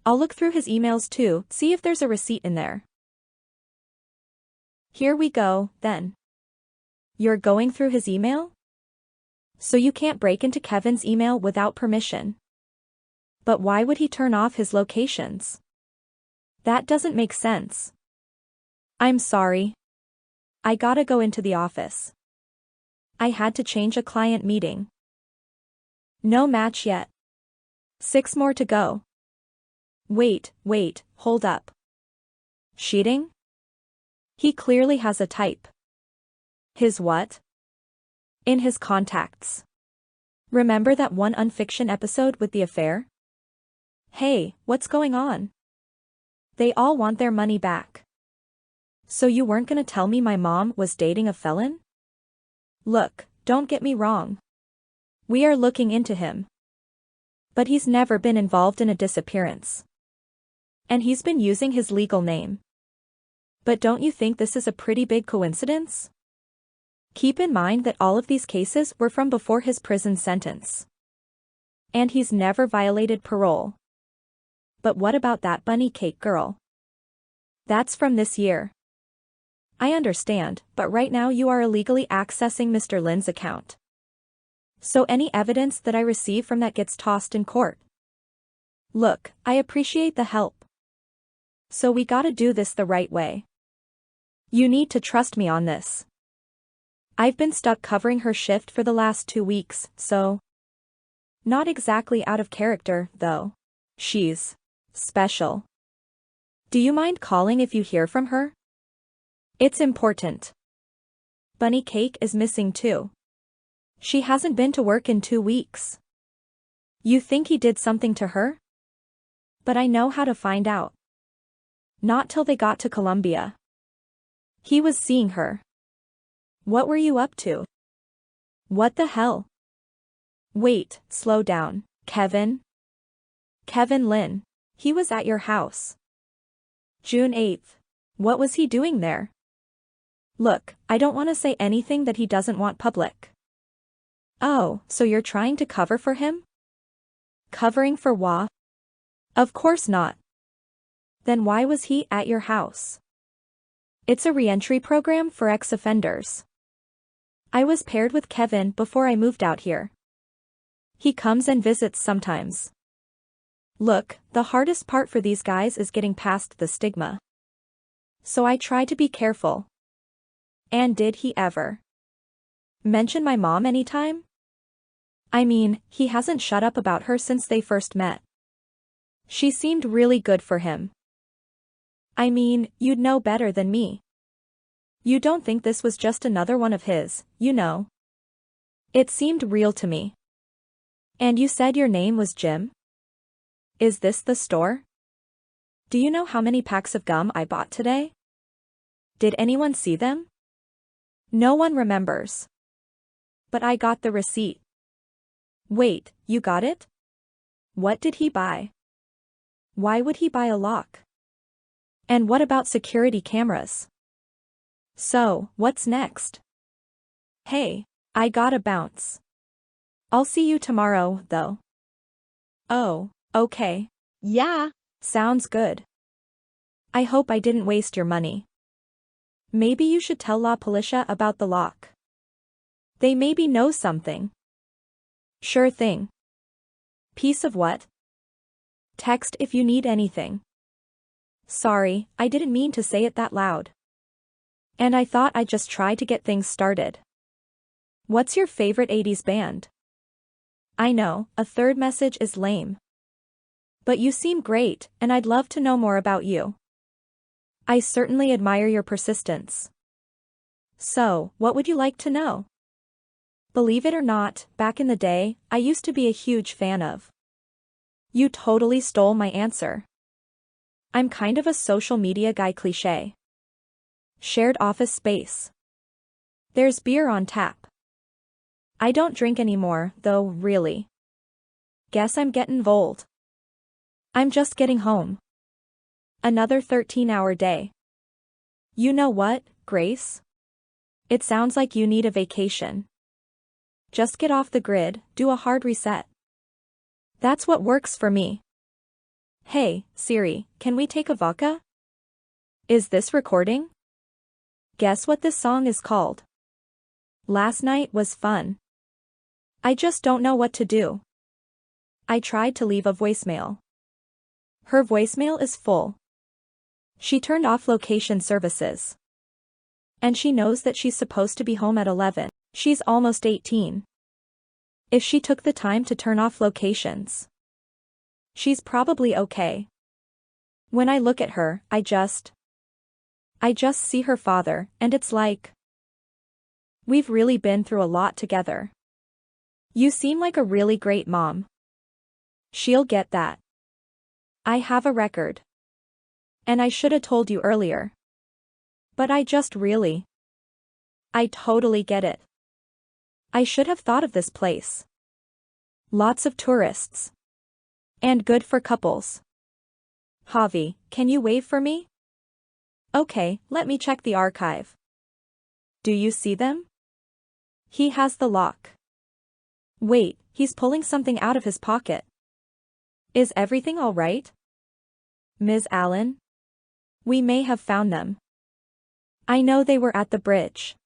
I'll look through his emails too, see if there's a receipt in there. Here we go, then. You're going through his email? So you can't break into Kevin's email without permission. But why would he turn off his locations? That doesn't make sense. I'm sorry. I gotta go into the office. I had to change a client meeting. No match yet. 6 more to go. Wait, hold up. Cheating? He clearly has a type. His what? In his contacts. Remember that one unfiction episode with the affair? Hey, what's going on? They all want their money back. So you weren't gonna tell me my mom was dating a felon? Look, don't get me wrong. We are looking into him. But he's never been involved in a disappearance. And he's been using his legal name. But don't you think this is a pretty big coincidence? Keep in mind that all of these cases were from before his prison sentence. And he's never violated parole. But what about that bunny cake girl? That's from this year. I understand, but right now you are illegally accessing Mr. Lin's account. So any evidence that I receive from that gets tossed in court. Look, I appreciate the help. So we gotta do this the right way. You need to trust me on this. I've been stuck covering her shift for the last 2 weeks, so. Not exactly out of character, though. She's special. Do you mind calling if you hear from her? It's important. Bunny Cake is missing too. She hasn't been to work in 2 weeks. You think he did something to her? But I know how to find out. Not till they got to Colombia. He was seeing her. What were you up to? What the hell? Wait, slow down. Kevin? Kevin Lin. He was at your house. June 8th. What was he doing there? Look, I don't want to say anything that he doesn't want public. Oh, so you're trying to cover for him? Covering for what? Of course not. Then why was he at your house? It's a re-entry program for ex-offenders. I was paired with Kevin before I moved out here. He comes and visits sometimes. Look, the hardest part for these guys is getting past the stigma. So I try to be careful. And did he ever mention my mom anytime? I mean, he hasn't shut up about her since they first met. She seemed really good for him. I mean, you'd know better than me. You don't think this was just another one of his, you know? It seemed real to me. And you said your name was Jim? Is this the store? Do you know how many packs of gum I bought today? Did anyone see them? No one remembers. But I got the receipt. Wait, you got it? What did he buy? Why would he buy a lock? And what about security cameras? So, what's next? Hey, I gotta bounce. I'll see you tomorrow, though. Oh, okay. Yeah. Sounds good. I hope I didn't waste your money. Maybe you should tell La Policia about the lock. They maybe know something. Sure thing. Piece of what? Text if you need anything. Sorry, I didn't mean to say it that loud. And I thought I'd just try to get things started. What's your favorite 80s band? I know, a third message is lame. But you seem great, and I'd love to know more about you. I certainly admire your persistence. So, what would you like to know? Believe it or not, back in the day, I used to be a huge fan of. You totally stole my answer. I'm kind of a social media guy cliché. Shared office space. There's beer on tap. I don't drink anymore, though, really. Guess I'm getting old. I'm just getting home. Another 13-hour day. You know what, Grace? It sounds like you need a vacation. Just get off the grid, do a hard reset. That's what works for me. Hey, Siri, can we take a vodka? Is this recording? Guess what this song is called? Last night was fun. I just don't know what to do. I tried to leave a voicemail. Her voicemail is full. She turned off location services. And she knows that she's supposed to be home at 11. She's almost 18. If she took the time to turn off locations, she's probably okay. When I look at her, I just see her father, and it's like, we've really been through a lot together. You seem like a really great mom. She'll get that. I have a record. And I shoulda told you earlier. But I totally get it. I should have thought of this place. Lots of tourists. And good for couples. Javi, can you wave for me? Okay, let me check the archive. Do you see them? He has the lock. Wait, he's pulling something out of his pocket. Is everything all right? Ms. Allen? We may have found them. I know they were at the bridge.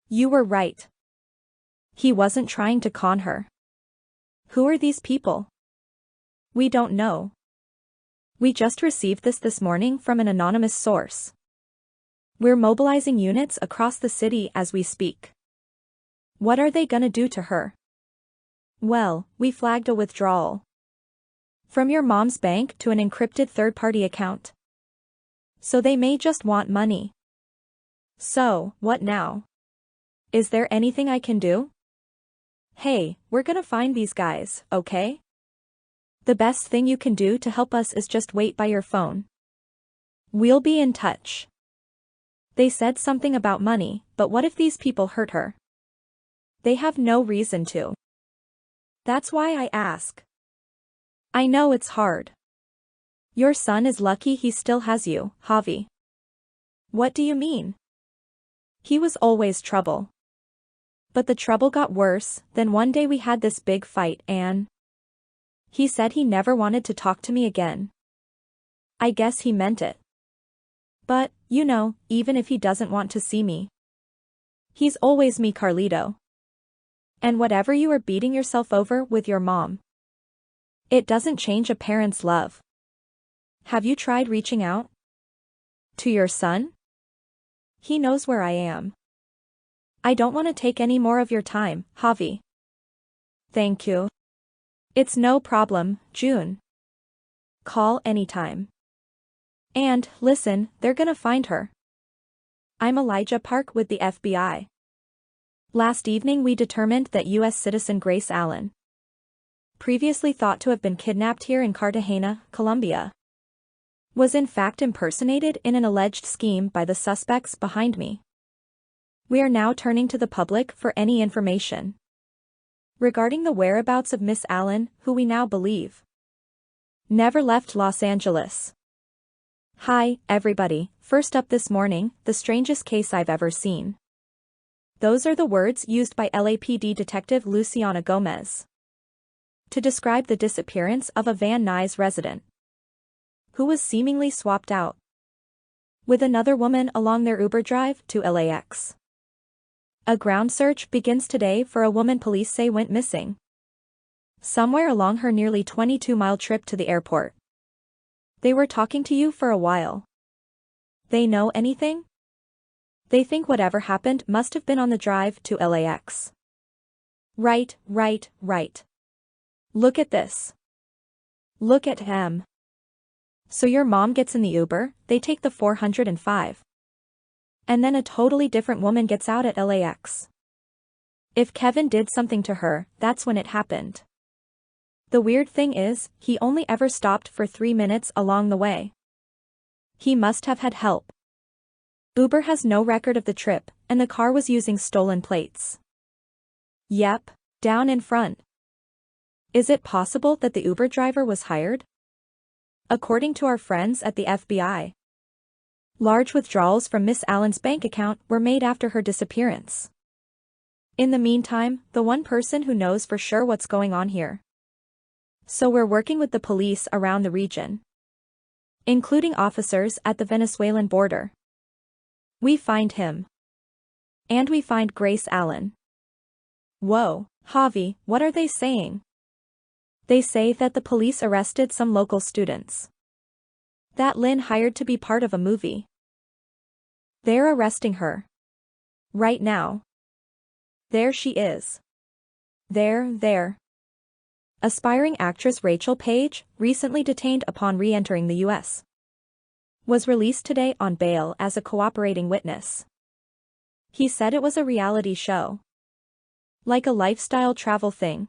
You were right. He wasn't trying to con her. Who are these people? We don't know. We just received this morning from an anonymous source. We're mobilizing units across the city as we speak. What are they gonna do to her? Well, we flagged a withdrawal. From your mom's bank to an encrypted third-party account. So they may just want money. So, what now? Is there anything I can do? Hey, we're gonna find these guys, okay? The best thing you can do to help us is just wait by your phone. We'll be in touch. They said something about money, but what if these people hurt her? They have no reason to. That's why I ask. I know it's hard. Your son is lucky he still has you, Javi. What do you mean? He was always trouble. But the trouble got worse, then one day we had this big fight and he said he never wanted to talk to me again. I guess he meant it. But, you know, even if he doesn't want to see me, he's always me, Carlito. And whatever you are beating yourself over with your mom, it doesn't change a parent's love. Have you tried reaching out to your son? He knows where I am. I don't want to take any more of your time, Javi. Thank you. It's no problem, June. Call anytime. And, listen, they're gonna find her. I'm Elijah Park with the FBI. Last evening we determined that U.S. citizen Grace Allen, previously thought to have been kidnapped here in Cartagena, Colombia, was in fact impersonated in an alleged scheme by the suspects behind me. We are now turning to the public for any information regarding the whereabouts of Miss Allen, who we now believe never left Los Angeles. Hi, everybody. First up this morning, the strangest case I've ever seen. Those are the words used by LAPD Detective Luciana Gomez to describe the disappearance of a Van Nuys resident who was seemingly swapped out with another woman along their Uber drive to LAX. A ground search begins today for a woman police say went missing somewhere along her nearly 22-mile trip to the airport. They were talking to you for a while. They know anything? They think whatever happened must have been on the drive to LAX. Right. Look at this. Look at him. So your mom gets in the Uber, they take the 405. And then a totally different woman gets out at LAX. If Kevin did something to her, that's when it happened. The weird thing is, he only ever stopped for 3 minutes along the way. He must have had help. Uber has no record of the trip, and the car was using stolen plates. Yep, down in front. Is it possible that the Uber driver was hired? According to our friends at the FBI, large withdrawals from Miss Allen's bank account were made after her disappearance. In the meantime, the one person who knows for sure what's going on here So we're working with the police around the region, including officers at the Venezuelan border. We find him. And we find Grace Allen. Whoa, Javi, what are they saying? They say that the police arrested some local students that Lynn hired to be part of a movie. They're arresting her. Right now. There she is. There. Aspiring actress Rachel Paige, recently detained upon re-entering the U.S., was released today on bail as a cooperating witness. He said it was a reality show. Like a lifestyle travel thing.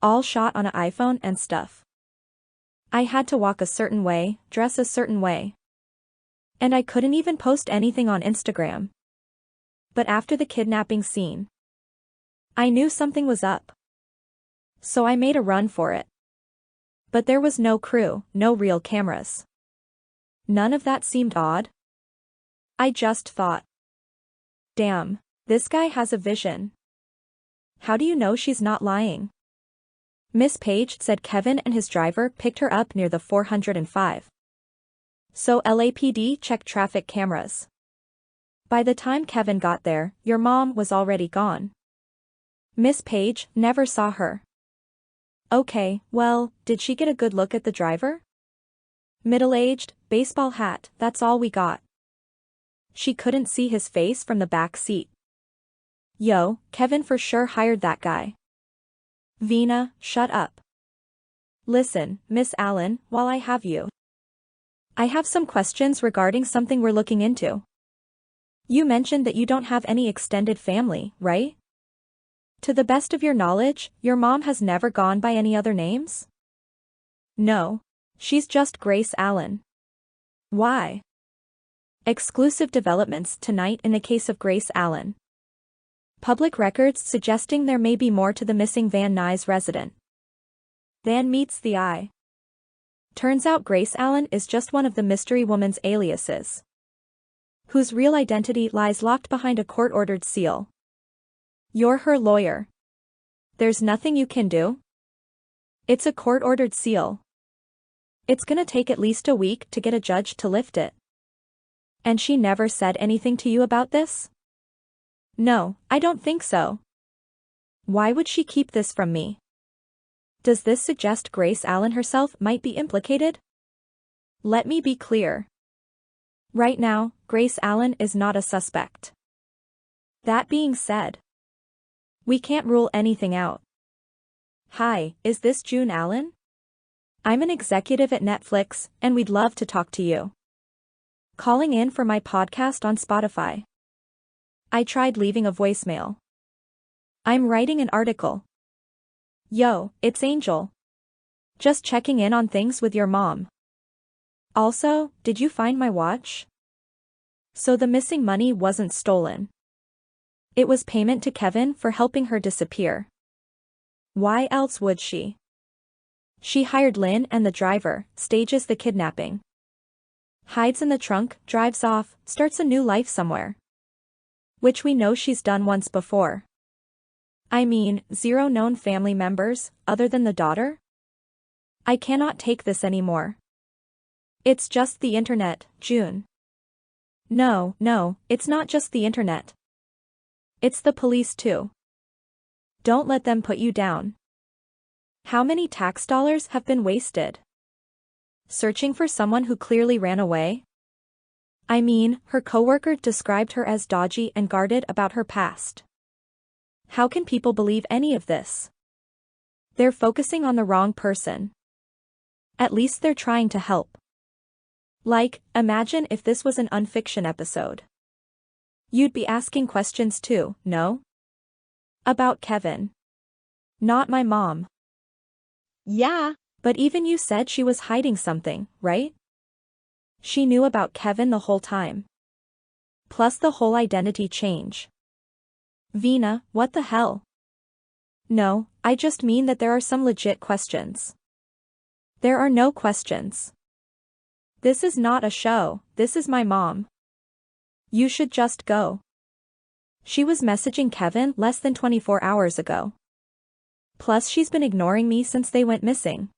All shot on an iPhone and stuff. I had to walk a certain way, dress a certain way. And I couldn't even post anything on Instagram. But after the kidnapping scene, I knew something was up. So I made a run for it. But there was no crew, no real cameras. None of that seemed odd. I just thought, damn, this guy has a vision. How do you know she's not lying? Miss Page said Kevin and his driver picked her up near the 405. So LAPD checked traffic cameras. By the time Kevin got there, your mom was already gone. Miss Page never saw her. Okay, well, did she get a good look at the driver? Middle-aged, baseball hat, that's all we got. She couldn't see his face from the back seat. Yo, Kevin for sure hired that guy. Vina, shut up. Listen, Miss Allen, while I have you, I have some questions regarding something we're looking into. You mentioned that you don't have any extended family, right? To the best of your knowledge, your mom has never gone by any other names? No. She's just Grace Allen. Why? Exclusive developments tonight in the case of Grace Allen. Public records suggesting there may be more to the missing Van Nuys resident than meets the eye. Turns out Grace Allen is just one of the mystery woman's aliases, whose real identity lies locked behind a court-ordered seal. You're her lawyer. There's nothing you can do. It's a court-ordered seal. It's gonna take at least a week to get a judge to lift it. And she never said anything to you about this? No, I don't think so. Why would she keep this from me? Does this suggest Grace Allen herself might be implicated? Let me be clear. Right now, Grace Allen is not a suspect. That being said, we can't rule anything out. Hi, is this June Allen? I'm an executive at Netflix, and we'd love to talk to you. Calling in for my podcast on Spotify. I tried leaving a voicemail. I'm writing an article. Yo, it's Angel. Just checking in on things with your mom. Also, did you find my watch? So the missing money wasn't stolen. It was payment to Kevin for helping her disappear. Why else would she? She hired Lynn and the driver, stages the kidnapping, hides in the trunk, drives off, starts a new life somewhere. Which we know she's done once before. I mean, 0 known family members, other than the daughter? I cannot take this anymore. It's just the internet, June. No, it's not just the internet. It's the police too. Don't let them put you down. How many tax dollars have been wasted searching for someone who clearly ran away? I mean, her coworker described her as dodgy and guarded about her past. How can people believe any of this? They're focusing on the wrong person. At least they're trying to help. Like, imagine if this was an unfiction episode. You'd be asking questions too, no? About Kevin. Not my mom. Yeah, but even you said she was hiding something, right? She knew about Kevin the whole time. Plus the whole identity change. Vina, what the hell? No, I just mean that there are some legit questions. There are no questions. This is not a show, this is my mom. You should just go. She was messaging Kevin less than 24 hours ago. Plus she's been ignoring me since they went missing.